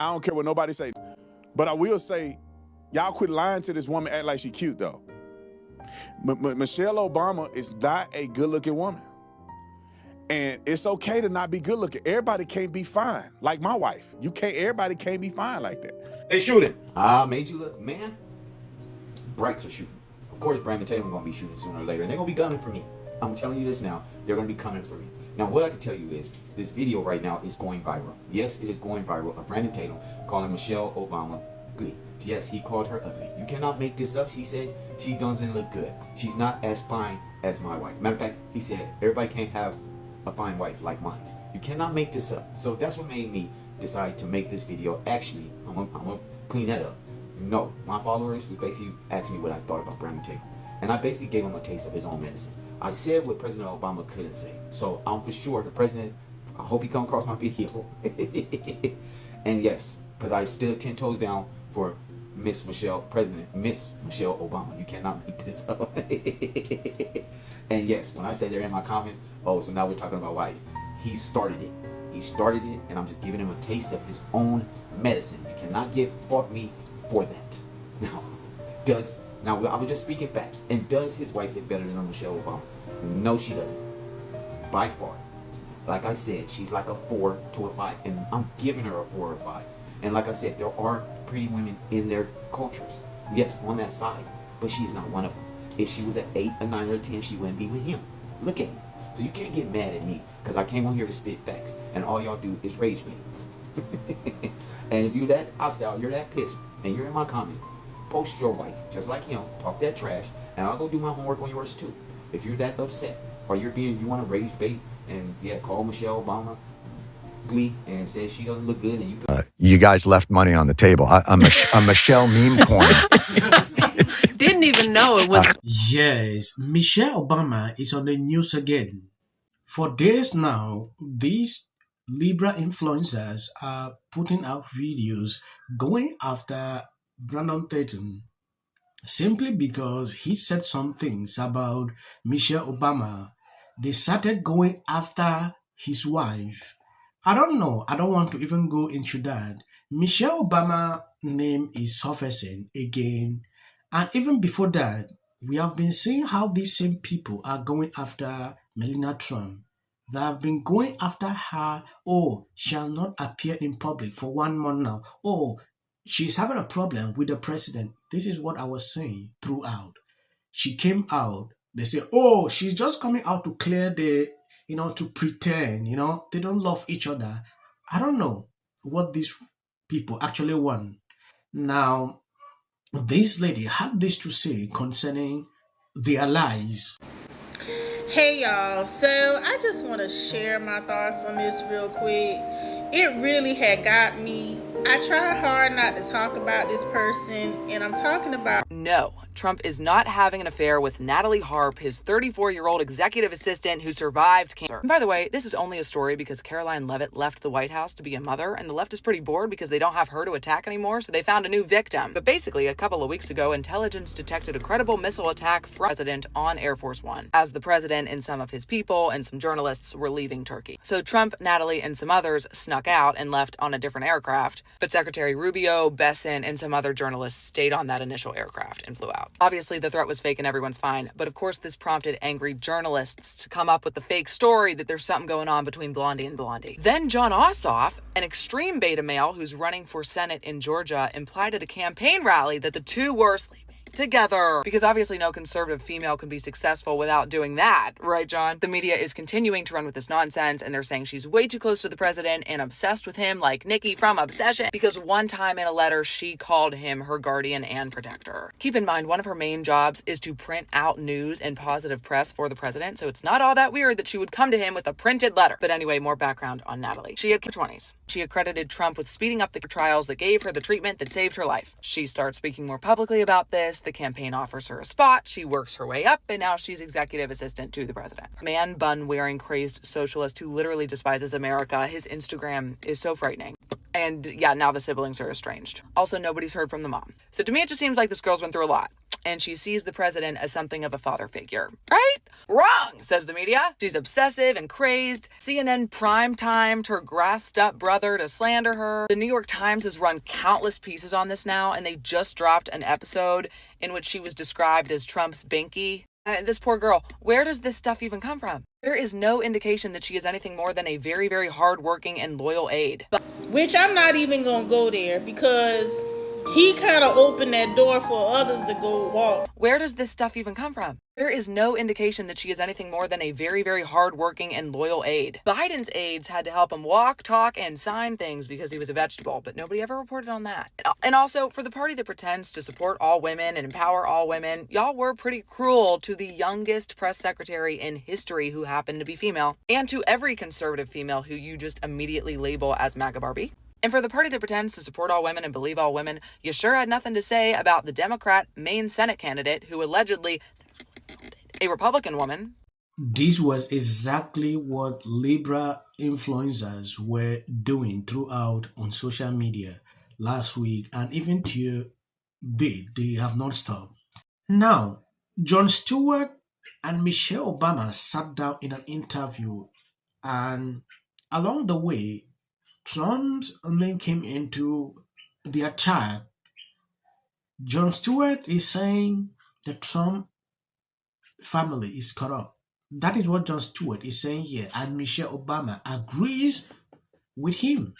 I don't care what nobody says. But I will say, y'all quit lying to this woman, act like she cute, though. Michelle Obama is not a good-looking woman. And it's okay to not be good-looking. Everybody can't be fine, like my wife. Everybody can't be fine like that. They shooting. I made you look, man. Brights are shooting. Of course, Brandon Taylor gonna be shooting sooner or later, and they're gonna be gunning for me. I'm telling you this now. They're gonna be coming for me. Now, what I can tell you is, this video right now is going viral. Yes, it is going viral. Of Brandon Taylor calling Michelle Obama ugly. Yes, he called her ugly. You cannot make this up. She says she doesn't look good. She's not as fine as my wife. Matter of fact, he said everybody can't have a fine wife like mine. You cannot make this up. So that's what made me decide to make this video. Actually, I'm gonna clean that up. No, my followers was basically asking me what I thought about Brandon Taylor, and I basically gave him a taste of his own medicine. I said what President Obama couldn't say. So I'm for sure the president, I hope he come across my video. And yes, because I stood 10 toes down for Miss Michelle Obama. You cannot make this up. And yes, when I say they're in my comments, oh, so now we're talking about wives. He started it. He started it, and I'm just giving him a taste of his own medicine. You cannot fault me for that. Now, I was just speaking facts. And does his wife look better than Michelle Obama? No, she doesn't. By far. Like I said, she's like a 4 to a 5, and I'm giving her a 4 or 5. And like I said, there are pretty women in their cultures. Yes, on that side, but she is not one of them. If she was at 8, a 9, or a 10, she wouldn't be with him. Look at him. So you can't get mad at me because I came on here to spit facts, and all y'all do is rage me. And if you're that hostile, you're that pissed, and you're in my comments, post your wife just like him, talk that trash, and I'll go do my homework on yours too. If you're that upset, or you want to rage bait, and yeah, call Michelle Obama ugly and say she doesn't look good, and you guys left money on the table. A Michelle meme coin. Didn't even know it was. Yes, Michelle Obama is on the news again. For days now, these Libra influencers are putting out videos going after Brandon Tatum simply because he said some things about Michelle Obama. They started going after his wife. I don't know. I don't want to even go into that. Michelle Obama's name is surfacing again. And even before that, we have been seeing how these same people are going after Melania Trump. They have been going after her. Oh, she has not appeared in public for 1 month now. Oh, she's having a problem with the president. This is what I was saying throughout. She came out. They say, oh, she's just coming out to clear to pretend, they don't love each other. I don't know what these people actually want. Now, this lady had this to say concerning their lies. Hey y'all, so I just want to share my thoughts on this real quick. It really had got me. I try hard not to talk about this person, and I'm talking about... No, Trump is not having an affair with Natalie Harp, his 34-year-old executive assistant who survived cancer. And by the way, this is only a story because Caroline Leavitt left the White House to be a mother, and the left is pretty bored because they don't have her to attack anymore, so they found a new victim. But basically, a couple of weeks ago, intelligence detected a credible missile attack from the president on Air Force One, as the president and some of his people and some journalists were leaving Turkey. So Trump, Natalie, and some others snuck out and left on a different aircraft, but Secretary Rubio, Besson, and some other journalists stayed on that initial aircraft and flew out. Obviously, the threat was fake and everyone's fine, but of course this prompted angry journalists to come up with the fake story that there's something going on between Blondie and Blondie. Then Jon Ossoff, an extreme beta male who's running for Senate in Georgia, implied at a campaign rally that the two were sleeping together, because obviously no conservative female can be successful without doing that, right, John? The media is continuing to run with this nonsense, and they're saying she's way too close to the president and obsessed with him like Nikki from Obsession, because one time in a letter she called him her guardian and protector. Keep in mind, one of her main jobs is to print out news and positive press for the president, so it's not all that weird that she would come to him with a printed letter. But anyway, more background on Natalie. She had 20s. She accredited Trump with speeding up the trials that gave her the treatment that saved her life. She starts speaking more publicly about this. The campaign offers her a spot. She works her way up, and now she's executive assistant to the president. Man bun wearing crazed socialist who literally despises America. His Instagram is so frightening. And yeah, now the siblings are estranged. Also, nobody's heard from the mom. So to me, it just seems like this girl's been through a lot. and she sees the president as something of a father figure. Right? Wrong, says the media. She's obsessive and crazed. CNN prime-timed her grassed-up brother to slander her. The New York Times has run countless pieces on this now, and they just dropped an episode in which she was described as Trump's binky. This poor girl, where does this stuff even come from? There is no indication that she is anything more than a very, very hardworking and loyal aide. Which I'm not even going to go there because he kind of opened that door for others to go walk. Where does this stuff even come from? There is no indication that she is anything more than a very, very hardworking and loyal aide. Biden's aides had to help him walk, talk, and sign things because he was a vegetable, but nobody ever reported on that. And also, for the party that pretends to support all women and empower all women, y'all were pretty cruel to the youngest press secretary in history who happened to be female, and to every conservative female who you just immediately label as MAGA Barbie. And for the party that pretends to support all women and believe all women, you sure had nothing to say about the Democrat Maine Senate candidate who allegedly a Republican woman. This was exactly what Libra influencers were doing throughout on social media last week, and even till they have not stopped. Now, Jon Stewart and Michelle Obama sat down in an interview, and along the way, Trump's name came into their chat. Jon Stewart is saying the Trump family is corrupt. That is what Jon Stewart is saying here, and Michelle Obama agrees with him.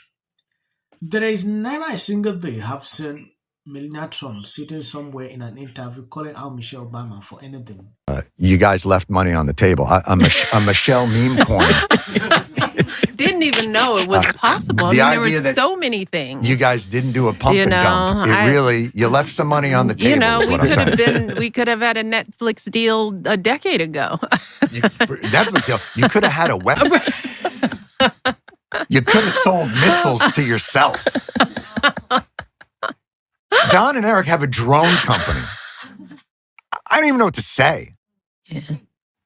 There is never a single day I've seen Melania Trump sitting somewhere in an interview calling out Michelle Obama for anything. You guys left money on the table. A Michelle meme coin. Didn't even know it was possible. I mean, there were so many things. You guys didn't do a pump and dump. You left some money on the table. You know, we could have had a Netflix deal a decade ago. Definitely. You could have had a weapon. You could have sold missiles to yourself. Don and Eric have a drone company. I don't even know what to say.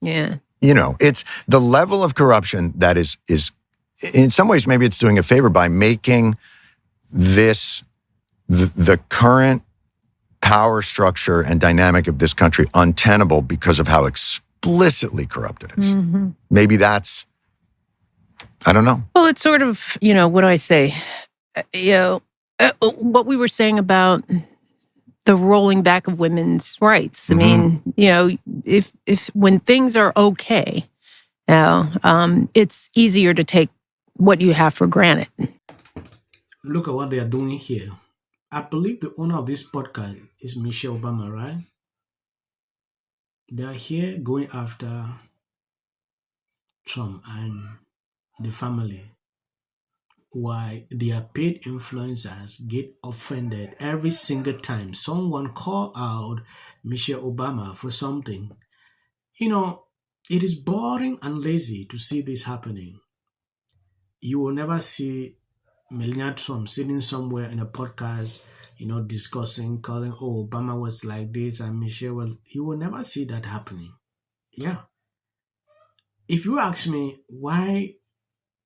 Yeah. You know, it's the level of corruption that is in some ways, maybe it's doing a favor by making this, the current power structure and dynamic of this country untenable because of how explicitly corrupt it is. Mm-hmm. Maybe that's, I don't know. Well, it's sort of, what do I say? What we were saying about the rolling back of women's rights. I mean, if when things are okay, it's easier to take what you have for granted. Look at what they are doing here. I believe the owner of this podcast is Michelle Obama, right? They are here going after Trump and the family. Why their paid influencers get offended every single time someone call out Michelle Obama for something. It is boring and lazy to see this happening. You will never see Melania Trump sitting somewhere in a podcast, discussing, calling, Obama was like this and Michelle was. You will never see that happening. Yeah. If you ask me why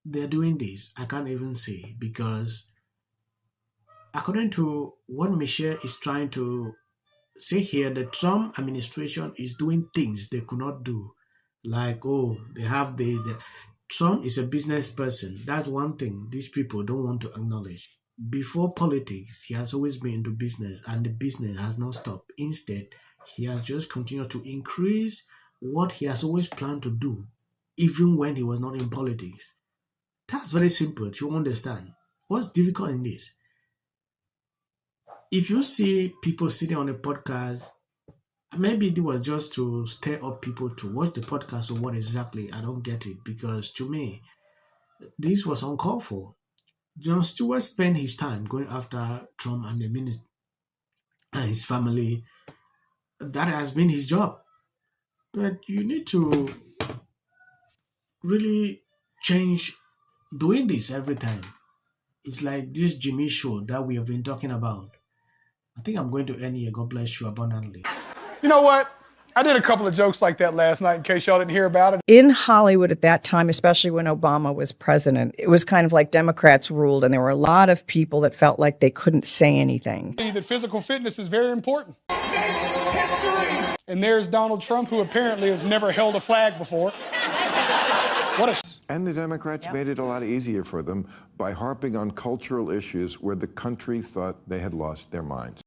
they're doing this, I can't even say, because according to what Michelle is trying to say here, the Trump administration is doing things they could not do. Like, they have this. Trump is a business person. That's one thing these people don't want to acknowledge. Before politics, he has always been into business, and the business has not stopped. Instead, he has just continued to increase what he has always planned to do, even when he was not in politics. That's very simple to understand. What's difficult in this? If you see people sitting on a podcast, maybe it was just to stir up people to watch the podcast or what exactly, I don't get it. Because to me, this was uncalled for. Jon Stewart spent his time going after Trump and the minute and his family. That has been his job. But you need to really change doing this every time. It's like this Jimmy show that we have been talking about. I think I'm going to end here. God bless you abundantly. You know what? I did a couple of jokes like that last night in case y'all didn't hear about it. In Hollywood at that time, especially when Obama was president, it was kind of like Democrats ruled, and there were a lot of people that felt like they couldn't say anything. That physical fitness is very important. And there's Donald Trump, who apparently has never held a flag before. What a... And the Democrats made it a lot easier for them by harping on cultural issues where the country thought they had lost their minds.